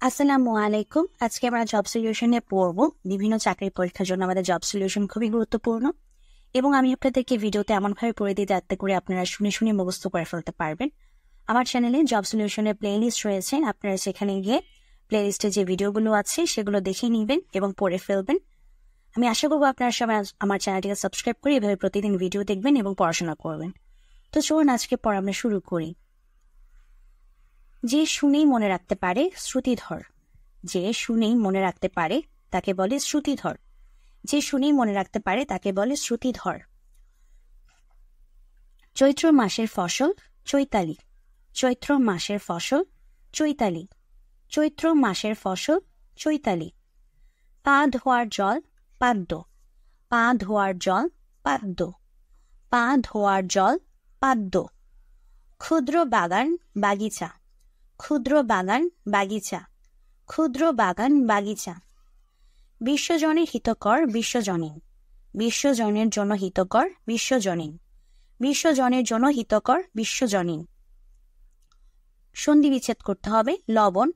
আসসালামু আলাইকুম। আজকে আমরা জব সলিউশনে পড়ব। বিভিন্ন চাকরির পরীক্ষার জন্য আমাদের জব সলিউশন খুবই গুরুত্বপূর্ণ এবং আমি আপনাদেরকে ভিডিওতে এমনভাবে পড়ে দিই যাতে করে আপনারা শুনে শুনে মুখস্থ করে ফেলতে পারবেন। আমার চ্যানেলে জব সলিউশনের প্লেলিস্ট রয়েছে, আপনারা সেখানে গিয়ে প্লেলিস্টে যে ভিডিওগুলো আছে সেগুলো দেখে নেবেন এবং পড়ে ফেলবেন। আমি আশা করবো আপনারা সবাই আমার চ্যানেলটিকে সাবস্ক্রাইব করে এভাবে প্রতিদিন ভিডিও দেখবেন এবং পড়াশোনা করবেন। তো চলুন আজকে পড়া আমরা শুরু করি। যে শুনেই মনে রাখতে পারে শ্রুতিধর। যে শুনেই মনে রাখতে পারে তাকে বলে শ্রুতিধর। যে শুনেই মনে রাখতে পারে তাকে বলে শ্রুতিধর। চৈত্র মাসের ফসল চৈতালি। চৈত্র মাসের ফসল চৈতালি। চৈত্র মাসের ফসল চৈতালি। পা ধোয়ার জল পাদ্য। পা ধোয়ার জল পাদ্য। পা ধোয়ার জল পাদ্য। ক্ষুদ্র বাগান বাগিচা। ক্ষুদ্র বাগান বাগিচা। ক্ষুদ্র বাগান বাগিচা। বিশ্বজনের হিতকর বিশ্বজনীন। বিশ্বজনের জন্য হিতকর বিশ্বজনীন। বিশ্বজনের জন্য হিতকর বিশ্বজনীন। সন্ধি বিচ্ছেদ করতে হবে। লবণ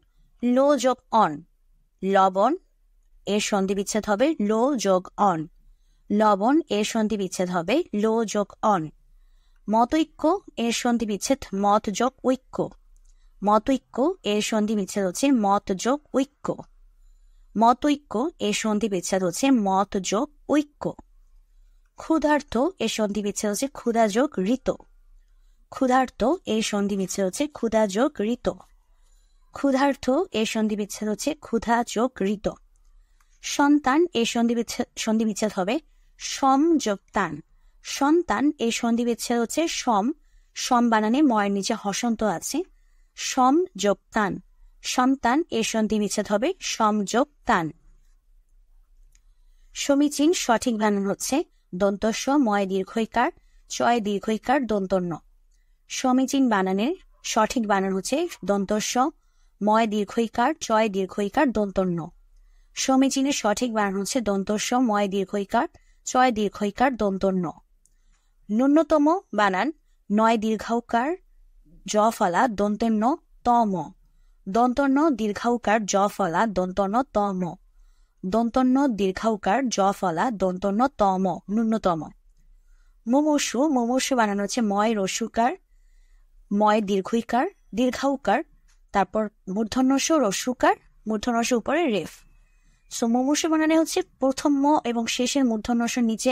লো যোগ অন। লবণ এর সন্ধি বিচ্ছেদ হবে লো যোগ অন। লবণ এর সন্ধি বিচ্ছেদ হবে লো যোগ অন। মতৈক্য এর সন্ধি বিচ্ছেদ মত যোগ ঐক্য। মতৈক্য এর সন্ধি বিচ্ছেদ হচ্ছে মত যোগ ঐক্য। মতৈক্য এর সন্ধি বিচ্ছেদ হচ্ছে মত যোগ ঐক্য। ক্ষুধার্ত এর সন্ধি বিচ্ছেদ হচ্ছে ক্ষুধা যোগ ঋত। ক্ষুধার্ত এর সন্ধি বিচ্ছেদ হচ্ছে ক্ষুধা যোগ ঋত। ক্ষুধার্ত এর সন্ধি বিচ্ছেদ হচ্ছে ক্ষুধা যোগ ঋত। সন্তান এর সন্ধি বিচ্ছেদ হবে সম যোগ তান। সন্তান এর সন্ধি বিচ্ছেদ হচ্ছে সম। সম বানানে ময়ের নিচে হসন্ত আছে। সম যোগ তান। সন্তান এর সন্ধি বিচ্ছেদ হবে সম যোগ তান। সমীচীন সঠিক বানান হচ্ছে দন্তস্ব ময় দীর্ঘইকার চয় দীর্ঘইকার দন্তন্য। সমীচীন বানানের সঠিক বানান হচ্ছে দন্তস্ব ময় দীর্ঘইকার চয় দীর্ঘইকার দন্তন্য। সমীচীনের সঠিক বানান হচ্ছে দন্তস্ব ময় দীর্ঘইকার চয় দীর্ঘইকার দন্তন্য। ন্যূনতম বানান নয় দীর্ঘৌকার জ ফলা দন্তন্য তম। দন্তন্য দীর্ঘৌকার জ ফলা দন্তন্য তম। দন্তন্য দীর্ঘৌকার জ ফলা দন্তন্য তম ন্যূনতম। মুমূর্ষু মুমূর্ষু বানানো হচ্ছে ময় রস্যুকার ময় দীর্ঘইকার দীর্ঘৌকার তারপর মূর্ধন্যস্য রস্যুকার মূর্ধন্যস্য উপরে রেফ। সো মুমূর্ষু বানানে হচ্ছে প্রথম ম এবং শেষের মূর্ধন্যস্যর নিচে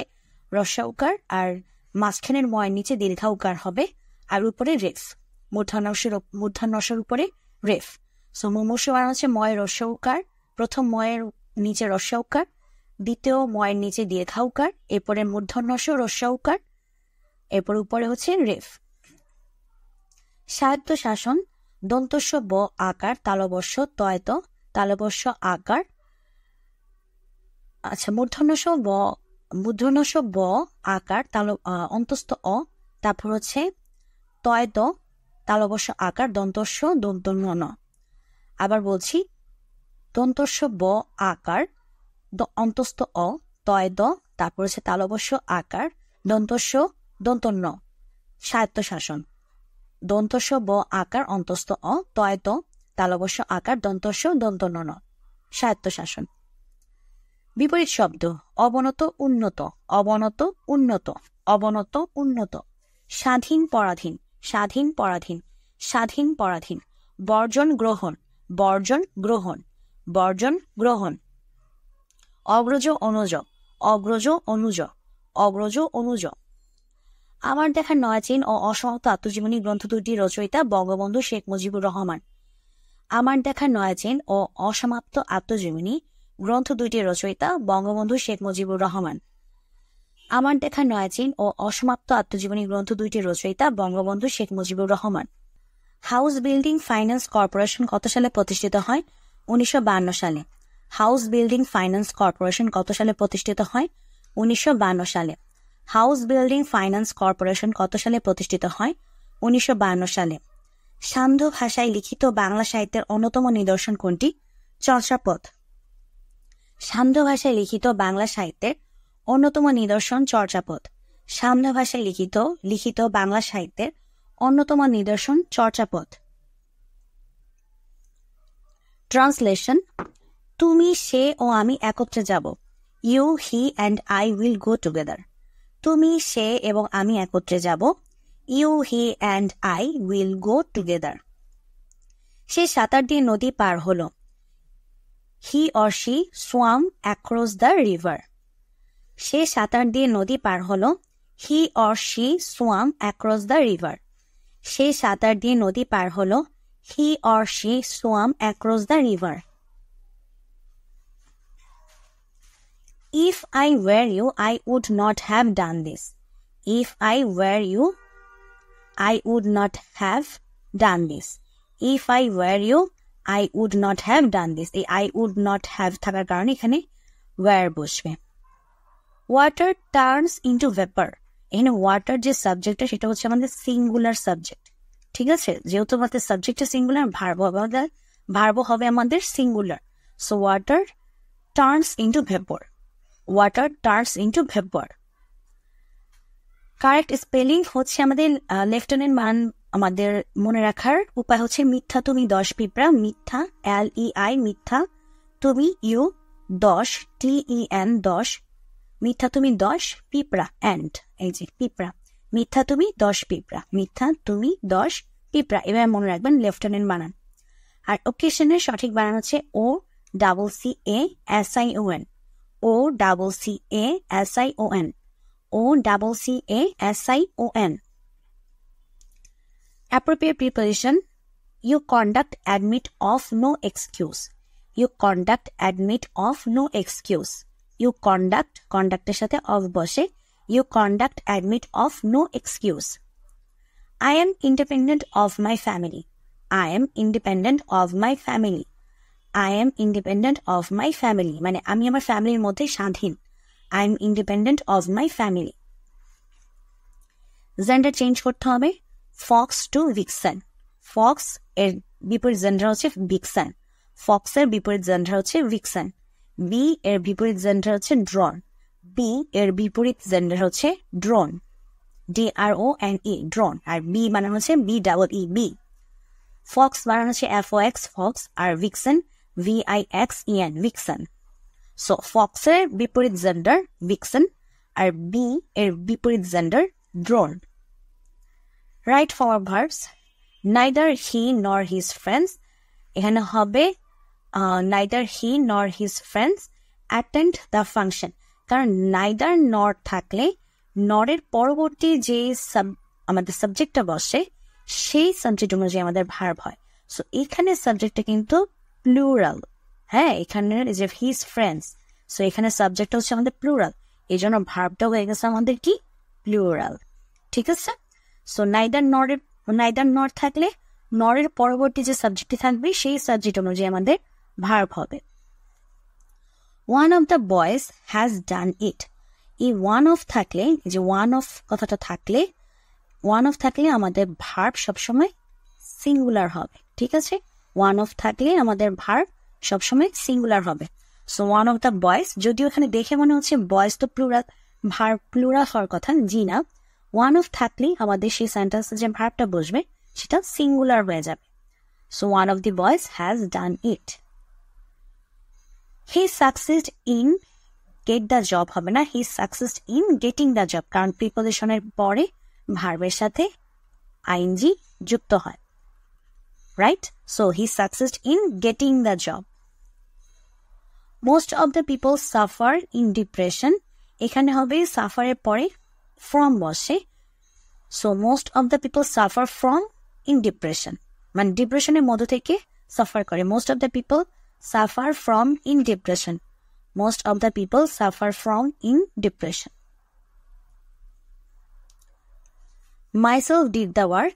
রস্যৌকার আর মাঝখানের ময়ের নিচে দীর্ঘৌকার হবে আর উপরে রেফ। মূর্ধন্যস্যর উপরে রেফ। সো মুমূর্ষু বানানো হচ্ছে ময় রস্যৌকার প্রথম ময়ের নিচে রস্যৌকার দ্বিতীয় ময়ের নিচে দীর্ঘৌকার এরপরে মূর্ধন্যস্য রস্যৌকার এরপর উপরে হচ্ছে রেফ। স্বায়ত্ত শাসন দন্তস্ব ব আকার তালবস্য তয়ত তালবস্য আকার। আচ্ছা মূর্ধন্যস্য ব আকার অন্তস্থ অ তারপর হচ্ছে তয়ত তালবস্য আকার দন্তস্য দন্তন্য ন। আবার বলছি দন্তস্য ব আকার অন্তস্থ অ তয়ত তারপর হচ্ছে তালবস্য আকার দন্তস্য দন্তন্য। স্বায়ত্ত শাসন দন্তস্য ব আকার অন্তস্থ অ তয়ত তালবস্য আকার দন্তস্য দন্তন্য ন। স্বায়ত্ত শাসন। বিপরীত শব্দ অবনত উন্নত। অবনত উন্নত। অবনত উন্নত। স্বাধীন পরাধীন। স্বাধীন পরাধীন। স্বাধীন পরাধীন। বর্জন গ্রহণ। বর্জন গ্রহণ। বর্জন গ্রহণ। অগ্রজ অনুজ। অগ্রজ অনুজ। অগ্রজ অনুজ। আমার দেখা নয়াচীন ও অসমাপ্ত আত্মজীবনী গ্রন্থ দুটির রচয়িতা বঙ্গবন্ধু শেখ মুজিবুর রহমান। আমার দেখা নয়াচীন ও অসমাপ্ত আত্মজীবনী গ্রন্থ দুইটির রচয়িতা বঙ্গবন্ধু শেখ মুজিবুর রহমান। আমার দেখা নয়াচীন ও অসমাপ্ত আত্মজীবনী গ্রন্থ দুইটির রচয়িতা Bangabandhu Sheikh Mujibur Rahman. House building finance corporation কত সালে প্রতিষ্ঠিত হয়? 1952 সালে। হাউস বিল্ডিং ফাইন্যান্স কর্পোরেশন কত সালে প্রতিষ্ঠিত হয়? 1952 সালে। হাউস বিল্ডিং ফাইন্যান্স কর্পোরেশন কত সালে প্রতিষ্ঠিত হয়? 1952 সালে। সান্ধ্য ভাষায় লিখিত বাংলা সাহিত্যের অন্যতম নিদর্শন কোনটি? চর্যাপদ। সান্ধ্য ভাষায় লিখিত বাংলা সাহিত্যের অন্যতম নিদর্শন চর্যাপদ। সান্ধ্য ভাষায় লিখিত বাংলা সাহিত্যের অন্যতম নিদর্শন চর্যাপদ। ট্রান্সলেশন, তুমি, সে ও আমি একত্রে যাব। You, he and I will go together. তুমি, সে এবং আমি একত্রে যাব। You, he and I will go together. সে সাঁতার দিয়ে নদী পার হলো। He or she swam across the river. সে সাঁতার দিয়ে নদী পার হলো। He or she swam across the river. সে সাঁতার দিয়ে নদী পার হলো। He or she swam across the river. If I were you, I would not have done this. If I were you, I would not have done this. If I were you, I would not have done this. এই I would not have থাকার কারণে এখানে were বসবে। Water turns into vapor. এখানে water যে সাবজেক্টটা সেটা হচ্ছে আমাদের সিঙ্গুলার সাবজেক্ট, ঠিক আছে? যেহেতু আমাদের সাবজেক্টটা সিঙ্গুলার, ভার্ব হবে আমাদের singular. So water turns into vapor. Water turns into vapor. Correct spelling হচ্ছে আমাদের লেফটেন্যান্ট মান আমাদের মনে রাখার উপায় হচ্ছে মিথ্যা তুমি 10 পিঁপড়া। মিথ্যা LEI মিথ্যা, তুমি ইউ 10 TEN 10, মিথ্যা তুমি 10 পিঁপড়া অ্যান্ড এই যে পিঁপড়া, মিথ্যা তুমি 10 পিঁপড়া, মিথ্যা তুমি 10 পিঁপড়া। এবার মনে রাখবেন লেফটেন্যান্ট বানান। আর ওকেশনের সঠিক বানান হচ্ছে OCCASION, OCCASION, OCCASION. Appropriate preposition, you conduct admit of no excuse. You conduct admit of no excuse. You conduct, conductের সাথে of বসে, you conduct admit of no excuse. I am independent of my family. I am independent of my family. I am independent of my family. মানে আমি আমার ফ্যামিলির মধ্যে স্বাধীন। I am independent of my family. Gender change করতে হবে, Fox two ভিক্সান। Fox এর বিপরীত জেন্ডার হচ্ছে ভিক্সান। ফক্সের বিপরীত জেন্ডার হচ্ছে ভিক্সান। বি এর বিপরীত জেন্ডার হচ্ছে ড্রন। বি এর বিপরীত জেন্ডার হচ্ছে ড্রোন। DRONE drone. আর বি বানানো হচ্ছে BEE বি। ফক্স বানানো হচ্ছে FOX ফক্স। আর ভিক্সান VIXEN ভিক্সান। সো ফক্সের বিপরীত জেন্ডার ভিক্সান, আর বি এর বিপরীত gender drone. Right form verbs, neither he nor his friends, এখানে হবে neither he nor his friends attend the function। কারণ neither nor থাকলে nor এর পরবর্তী যে আমাদের সাবজেক্টটা বসে সেই সাবজেক্ট অনুযায়ী আমাদের ভার্ব হয়। সো এখানে সাবজেক্টটা কিন্তু প্লুরাল। হ্যাঁ, এখানে যে হিজ ফ্রেন্ডস, সো এখানে সাবজেক্টটা হচ্ছে আমাদের প্লুরাল, এই জন্য ভার্বটা হয়ে গেছে আমাদের কি প্লুরাল। ঠিক আছে? সো নাইদার নর থাকলে নরের পরবর্তী যে সাবজেক্টটি থাকবে সেই সাবজেক্ট অনুযায়ী আমাদের ভার্ব হবে। One of the boys has done it. এই ওয়ান অফ থাকলে, যে ওয়ান অফ কথাটা থাকলে, ওয়ান অফ থাকলে আমাদের ভার্ব সবসময় সিঙ্গুলার হবে। ঠিক আছে? ওয়ান অফ থাকলে আমাদের ভার্ব সবসময় সিঙ্গুলার হবে। So one of the boys, যদিও এখানে দেখে মনে হচ্ছে বয়েজ তো প্লুরাল, ভার্ব প্লুরাল হওয়ার কথা, জি না। ওয়ান অফ থাকলেই আমাদের সেই সেন্টেন্সে যে ভার্বটা বসবে সেটা সিঙ্গুলার হয়ে যাবে। So one of the boys has done it. He succeed in get the job হবে না, he succeed in getting the job, কারণ প্রিপোজিশনের পরে ভার্বের সাথে আইএনজি যুক্ত হয়। Right? So he succeed in getting the job. Most of the people suffer in depression, এখানে হবে সাফারের পরে ফ্রম বসে। So most of the people suffer from in depression, মানে ডিপ্রেশনের মধ্য থেকে সাফার করে। Most of the people suffer from in depression. Most of the people suffer from in depression. Myself did the work,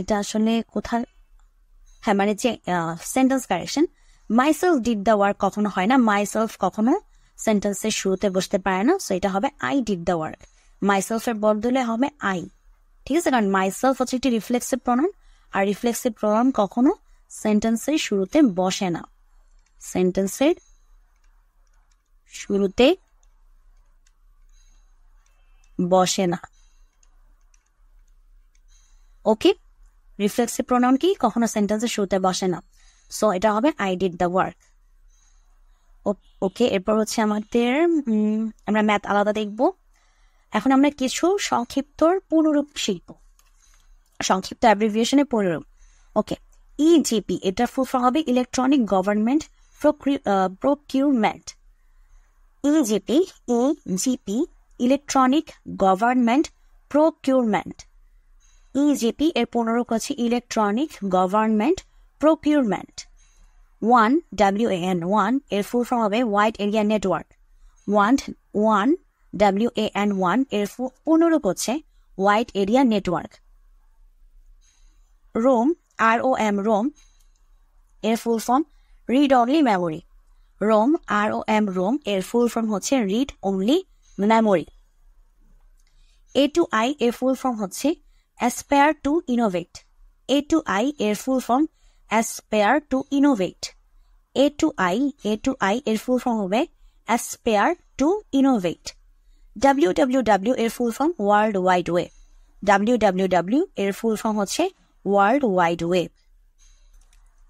এটা আসলে কোথায়, হ্যাঁ মানে যে sentence correction. Myself did the work কখনো হয় না, মাইসেলফ কখনো সেন্টেন্সের শুরুতে বসতে পারে না। সো এটা হবে আই ডিড দ্য ওয়ার্ক। মাইসেলফের বদলে হবে আই। ঠিক আছে? কারণ মাইসেলফ হচ্ছে একটি রিফ্লেক্সিভ প্রনাউন, আর রিফ্লেক্সিভ প্রনাউন কখনো সেন্টেন্সের শুরুতে বসে না। সেন্টেন্সের শুরুতে বসে না। ওকে, রিফ্লেক্সিভ প্রনাউন কি কখনো সেন্টেন্সের শুরুতে বসে না। সো এটা হবে আই ডিড দ্য ওয়ার্ক। ওকে, এরপর হচ্ছে আমাদের আমরা ম্যাথ আলাদা দেখব। এখন আমরা কিছু সংক্ষিপ্তর পুনরূপ শিখব, সংক্ষিপ্ত অ্যাব্রিভিয়েশনের পুনরূপ। ওকে, ইজিপি এটা ফুল ফর্ম হবে electronic government procurement. E-GP electronic government procurement. E-GP এর পুনরূপ হচ্ছে ইলেকট্রনিক গভর্নমেন্ট প্রকিউরমেন্ট। WAN এর ফুল ফর্ম হবে ওয়াইড এরিয়া নেটওয়ার্ক। WAN এর পুনরূপ হচ্ছে wide area network. ROM ROM এর full form read only memory. ROM এর full form হচ্ছে read only memory. A2I এর ফুল ফর্ম হচ্ছে অ্যাসপায়ার টু ইনোভেট। A2I এর full form aspire to innovate. A2I এর full form হবে aspire to innovate. WWW এর full form world wide web. WWW এর full form হচ্ছে world wide web.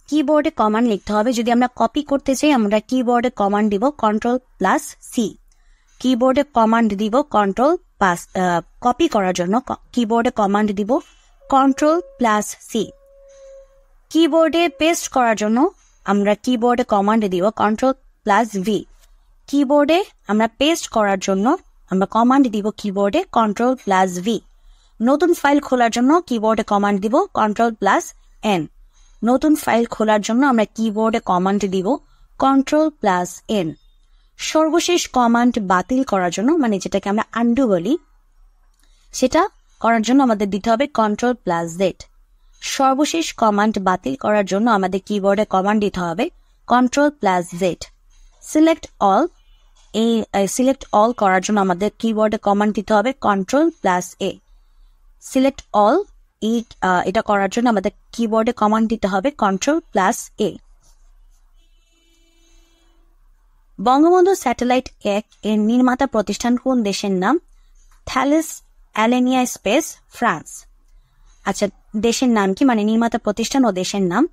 কিবোর্ডে command লিখতে হবে। যদি আমরা কপি করতে চাই আমরা কিবোর্ডে কমান্ড দিব Ctrl+C। কিবোর্ডে কমান্ড দিব কপি করার জন্য কিবোর্ডে কমান্ড দিব Ctrl+C। কিবোর্ডে পেস্ট করার জন্য আমরা কিবোর্ডে কমান্ড দিব Ctrl+V। কিবোর্ডে আমরা পেস্ট করার জন্য আমরা কমান্ড দিব কিবোর্ডে Ctrl+V। নতুন ফাইল খোলার জন্য কিবোর্ডে কমান্ড দিব Ctrl+N। নতুন ফাইল খোলার জন্য আমরা কিবোর্ডে কমান্ড দিব Ctrl+N। সর্বশেষ কমান্ড বাতিল করার জন্য, মানে যেটাকে আমরা আনডু বলি, সেটা করার জন্য আমাদের দিতে হবে Ctrl+Z। সর্বশেষ কমান্ড বাতিল করার জন্য আমাদের কিবোর্ডে কমান্ড দিতে হবে Ctrl+Z। সিলেক্ট অল করার জন্য আমাদের কিবোর্ডে কমান্ড দিতে হবে Ctrl+A। সিলেক্ট অল এটা করার জন্য আমাদের কিবোর্ডে কমান্ড দিতে হবে Ctrl+A। বঙ্গবন্ধু স্যাটেলাইট 1 এর নির্মাতা প্রতিষ্ঠান কোন দেশের নাম? Thales Alenia space, France. আচ্ছা, দেশের নাম কি, মানে নির্মাতা প্রতিষ্ঠান ও দেশের নাম?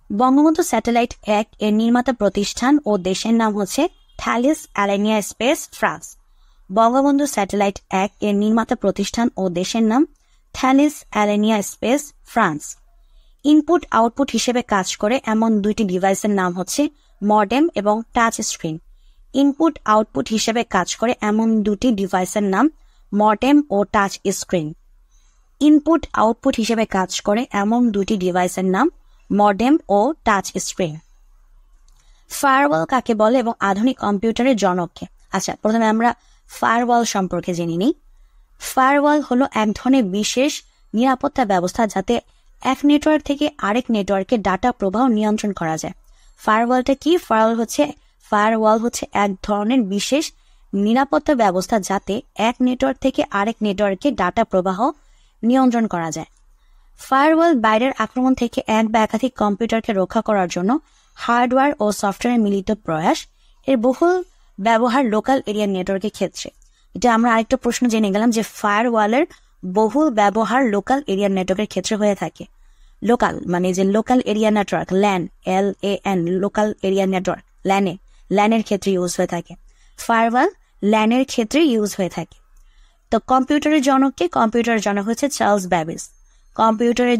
বঙ্গবন্ধু স্যাটেলাইট 1 এর নির্মাতা প্রতিষ্ঠান ও দেশের নাম হচ্ছে Thales Alenia space, France. Bangabandhu satellite 1 এর নির্মাতা প্রতিষ্ঠান ও দেশের নাম Thales Alenia space, France. Input output হিসেবে কাজ করে এমন দুইটি ডিভাইসের নাম হচ্ছে মডেম এবং টাচ স্ক্রিন। ইনপুট আউটপুট হিসেবে কাজ করে এমন দুটি ডিভাইসের নাম মডেম ও টাচ স্ক্রিন। ইনপুট আউটপুট হিসেবে কাজ করে এমন দুটি ডিভাইসের নাম মডেম ও টাচ স্ক্রিন। ফায়ারওয়াল কাকে বলে এবং আধুনিক কম্পিউটারের জনককে? আচ্ছা, প্রথমে আমরা ফায়ারওয়াল সম্পর্কে জেনে নিই। ফায়ারওয়াল হলো এক ধরনের বিশেষ নিরাপত্তা ব্যবস্থা যাতে এক নেটওয়ার্ক থেকে আরেক নেটওয়ার্কে ডাটা প্রবাহ নিয়ন্ত্রণ করা যায়। ফায়ারওয়ালটা কি? ফায়ারওয়াল হচ্ছে এক ধরনের বিশেষ নিরাপত্তা ব্যবস্থা যাতে এক নেটওয়ার্ক থেকে আরেক নেটওয়ার্কে ডাটা প্রবাহ নিয়ন্ত্রণ করা যায়। ফায়ারওয়াল বাইরের আক্রমণ থেকে এক বা একাধিক কম্পিউটারকে রক্ষা করার জন্য হার্ডওয়্যার ও সফটওয়্যারের মিলিত প্রয়াস। এর বহুল ব্যবহার লোকাল এরিয়া নেটওয়ার্কের ক্ষেত্রে। এটা আমরা আরেকটা প্রশ্ন জেনে গেলাম যে ফায়ারওয়ালের বহুল ব্যবহার লোকাল এরিয়া নেটওয়ার্কের ক্ষেত্রে হয়ে থাকে। লোকাল মানে যে local area network, LAN, local area network, ল্যানের ক্ষেত্রে ইউজ হয়ে থাকে। ফায়ারওয়াল ল্যানের ক্ষেত্রে ইউজ হয়ে থাকে। তো কম্পিউটারের জনককে? কম্পিউটারের জনক হচ্ছে চার্লস ব্যাবেজ। কম্পিউটারের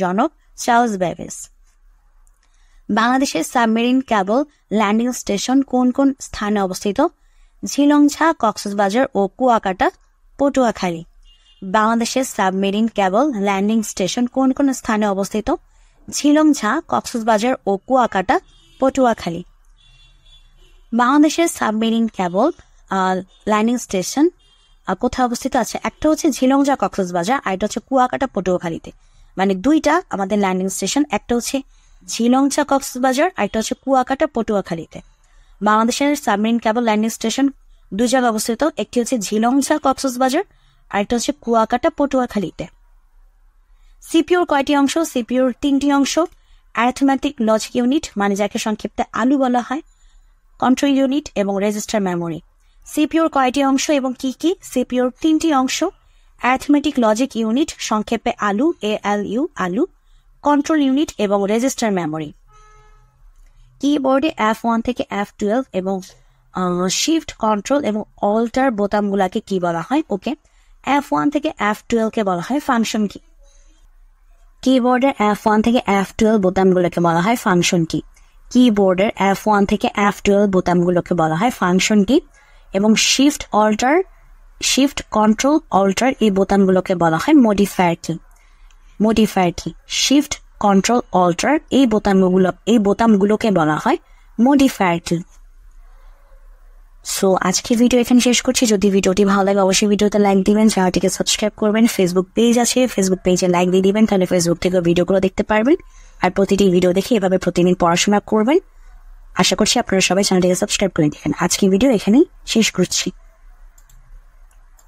জনক চার্লস ব্যাবেজ। বাংলাদেশের সাবমেরিন কেবল ল্যান্ডিং স্টেশন কোন কোন স্থানে অবস্থিত? ঝিলংঝা, কক্সবাজার ও কুয়াকাটা, পটুয়াখালী। বাংলাদেশের সাবমেরিন কেবল ল্যান্ডিং স্টেশন কোন কোন স্থানে অবস্থিত? ঝিলংঝা, কক্সবাজার ও কুয়াকাটা, পটুয়াখালী। বাংলাদেশের সাবমেরিন কেবল ল্যান্ডিং স্টেশন কোথায় অবস্থিত আছে? একটা হচ্ছে ঝিলংঝা, কক্সবাজার, আর এটা হচ্ছে কুয়াকাটা, পটুয়াখালীতে। মানে দুইটা আমাদের ল্যান্ডিং স্টেশন, একটা হচ্ছে ঝিলংঝা, কক্সবাজার, আর একটা হচ্ছে কুয়াকাটা, পটুয়াখালীতে। বাংলাদেশের সাবমেরিন কেবল ল্যান্ডিং স্টেশন দুই জায়গায় অবস্থিত, একটি হচ্ছে ঝিলংঝা, কক্সবাজার, আর একটা হচ্ছে কুয়াকাটা, পটুয়াখালীতে। সিপিইউর কয়টি অংশ? সিপিইউর 3টি অংশ। অ্যারিথমেটিক লজিক ইউনিট, মানে যাকে সংক্ষিপ্তে আলু বলা হয়, কন্ট্রোল ইউনিট এবং রেজিস্টার মেমোরি। সিপিইউর কয়টি অংশ এবং কি কি? সিপিইউর 3টি অংশ। অ্যারিথমেটিক লজিক ইউনিট, সংক্ষেপে আলু, ALU, আলু। কন্ট্রোল ইউনিট এবং রেজিস্টার মেমোরি। কিবোর্ডে F1 থেকে F12 এবং শিফট, কন্ট্রোল এবং অল্টার বোতামগুলোকে কি বলা হয়? ওকে, F1 থেকে F12 কে বলা হয় ফাংশন কি। কিবোর্ডের F1 থেকে F12 বোতামগুলোকে বলা হয় ফাংশন কি। কিবোর্ডের F1 থেকে F12 বোতামগুলোকে বলা হয় ফাংশন কি। এবং শিফট, কন্ট্রোল, অল্টার এই বোতামগুলোকে বলা হয় মডিফায়ার কি। মডিফায়ার কি? শিফট, কন্ট্রোল, অল্টার এই বোতামগুলোকে বলা হয় মডিফায়ার কি। সো আজকে ভিডিও এখানে শেষ করছি। যদি ভিডিওটি ভালো লাগে অবশ্যই ভিডিওতে লাইক দিবেন, চ্যানেলটিকে সাবস্ক্রাইব করবেন। ফেসবুক পেজ আছে, ফেসবুক পেজে লাইক দিয়ে দিবেন, তাহলে ফেসবুক থেকে ভিডিওগুলো দেখতে পারবেন। আর প্রতিটি ভিডিও দেখে এভাবে প্রতিদিন পড়াশোনা করবেন। আশা করছি আপনারা সবাই চ্যানেলটিকে সাবস্ক্রাইব করে দিবেন। আজকে ভিডিও এখানেই শেষ করছি।